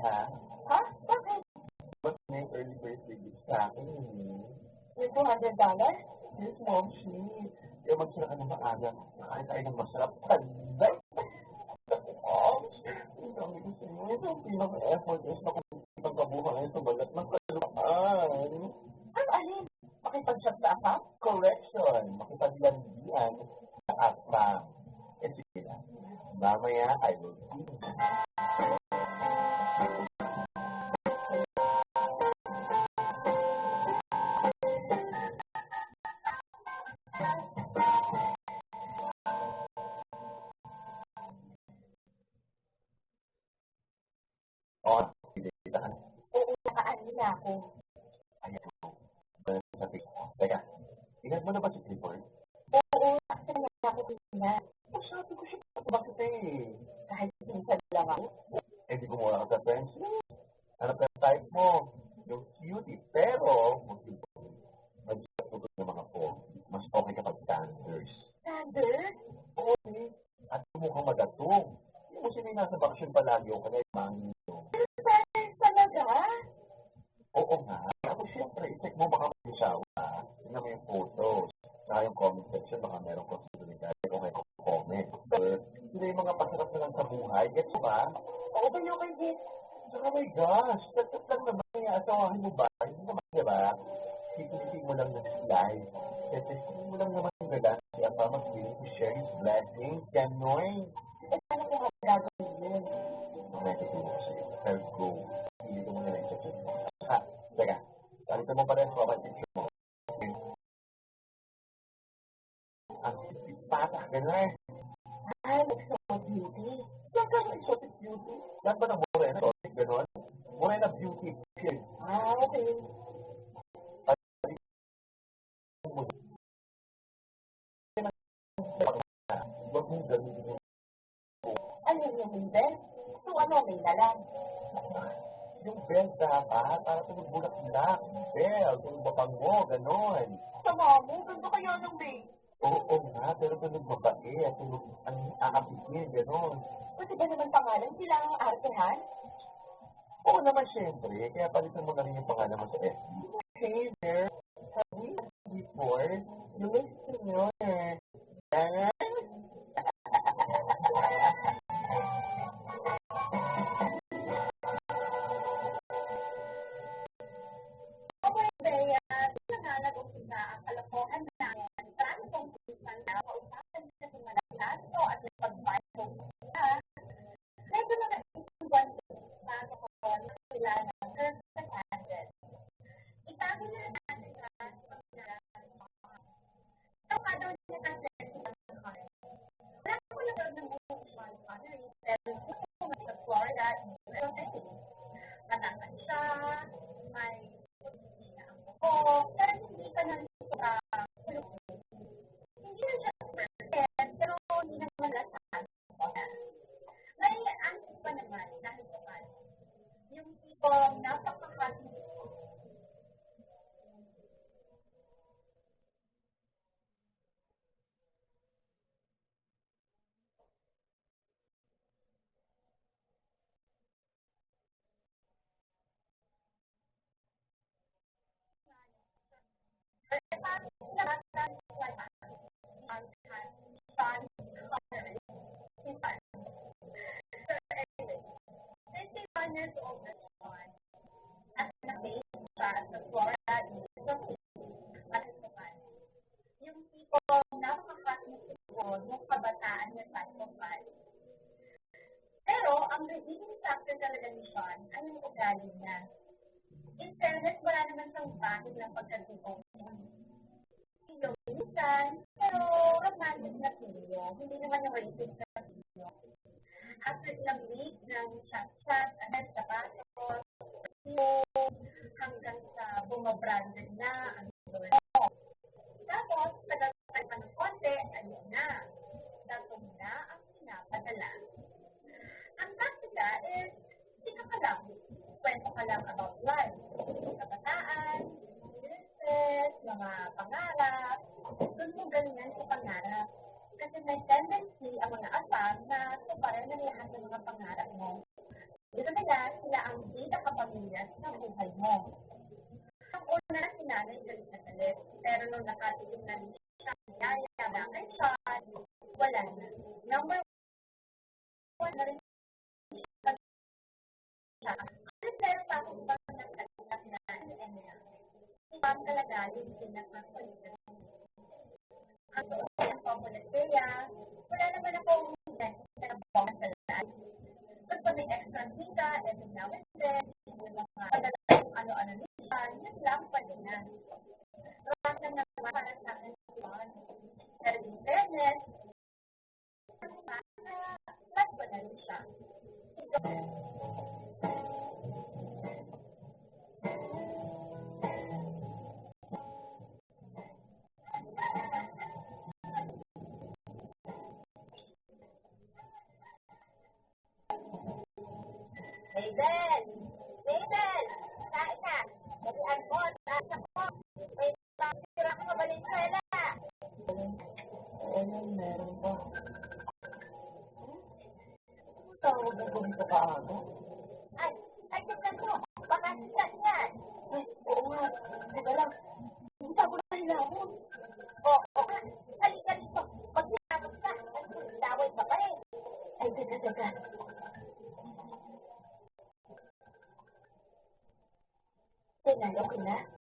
ha? Ha? Bakit? Ba't na yung early birthday gift sa akin May $200? Yes, Mom, she. Kaya magsara ka na maaga. Nakain tayo ng masarap panday. Ang dami ko sa inyo. Ang pinaka-effort is nakapagkabuhan sa balat ng kalumaan. Ano alin? Makipag-shop sa account? Correction. Makipaglandian sa atma. Eh, sige na. Mamaya, I will see you. Oh, sige kita ka. Oo, nakaano na ako. Ayan mo. Sabi ko. Teka, tingnan mo na ba si Clifford? Oo, kasi na ako tingnan. Sabi ko siya. Bakit eh? Kahit minsan lang ako. Eh, di gumawa ka sa friends. Ano ka type mo? Yung cutie. Pero, mag-chat mo ng mga po. Mas okay kapag standards. Standard? Okay. At mukhang magatong. Yung mo sila nasa bakasyon palagi o kaya mangin nyo. Standard talaga? Oo nga. Ako siyempre, i-check mo baka may sawa. Tingnan mo yung photos. Saka yung comment section, baka meron posibilidad kung may comment. Sila yung mga pasarap na lang sa buhay. Gets ba? Oo ba yung may hit? Oh my gosh! That's lang naman yung asawahin mo ba? Hindi naman, diba? Titilitin mo lang ng life. Titilitin mo lang naman yung gala. Si Apa mas willing to share his blessings. Ganoy. Eh, paano ko gagawin yun? Mamaya titulong ko sa'yo. Pero go. Hindi ko muna na-check mo. Ha? Teka. Salita mo pala yung profile picture mo. Ang sipit pata. Ganoy. Ay, exotic beauty. Yan ka ng exotic beauty. Yan ba ng morena? Exotic, gano'n? Morena beauty. Period. Ah, okay. Huwag mong gamitin yung Ano yung hindi? So, ano, may dalang? yung bell dapat, para tunog bulak-bulak. Bell, tunog mabango, gano'n. Sama mo, ganda kaya ng may. Oo nga, pero tunog mabait, tunog ang aapitin, gano'n. Kasi ba naman pangalan sila ang artehan? Oo naman, syempre, kaya palitan mo na rin yung pangalan mo sa FB. Hey there, have we met before? You look familiar. Yan. Okay, Bea, nangalag ko sa ang kalokohan namin. Saan kung minsan na kausapan sa malakas o at pag-fight ko na. Medyo na naisang buwan sa ako na sila ng Kirsten Asset. Itago na natin sa pagkakaroon. So, daw niya kasi wala ko lang ng buong Sean Connery, pero gusto ko sa Florida, matakan siya, may ko, pero hindi ka na hindi na siya perfect, pero hindi naman lahat. May answer pa naman, dahil naman, yung tipong napakakasing years old na siya at na-base siya sa Florida University. At naman, yung tipong napakakasing nung kabataan niya sa Sofal. Pero, ang redeeming factor talaga ni Sean ay yung ugali niya. In fairness, wala naman siyang bakit ng pagkatipong minsan, pero romantic na pilyo. Hindi naman yung racist na pilyo. After ilang weeks ng chat-chat, agad sa passport, hanggang sa bumabranded na ang tapos, tagal-tagal pa ng konti, ayun na. Datong na ang pinapadala. Ang taktika is, tika ka lang. Kwento ka lang about life. Kabataan, business, mga pangarap. Doon mo ganyan sa pangarap. Kasi may tendency ang mga asam na tuparan ng lahat ng mga pangarap mo. Dito nila, sila ang mo. Ang una si nanay galit na galit, pero nung nakatikim na rin siya, yaya, bakit siya, wala na. Number one na rin siya. Kasi meron pa akong ibang nagkalitak na NL. Ibang talaga yung pinakakulitan. Ang ang populasya, wala naman akong nagbawas sa lahat. Gusto may extra nika, every now and then, yung mga ano-ano nila, yun lang pa din na. Rasa na para sa akin yun. Pero in fairness, mas ko na rin siya. Mabel! Mabel! Kain na! Dalian mo, taas ako. May pakitira ko sa Valenzuela. Ayun, meron ba? Tawag na kami sa kaaga. Ay, tignan mo. Baka sikat yan. Ay, oo nga. Teka lang. Hindi pa ako nakilahon. Oo nga. Halika dito. Pag sinabot ka, laway ka pa rin. Ay, teka. Tingnan, okay na?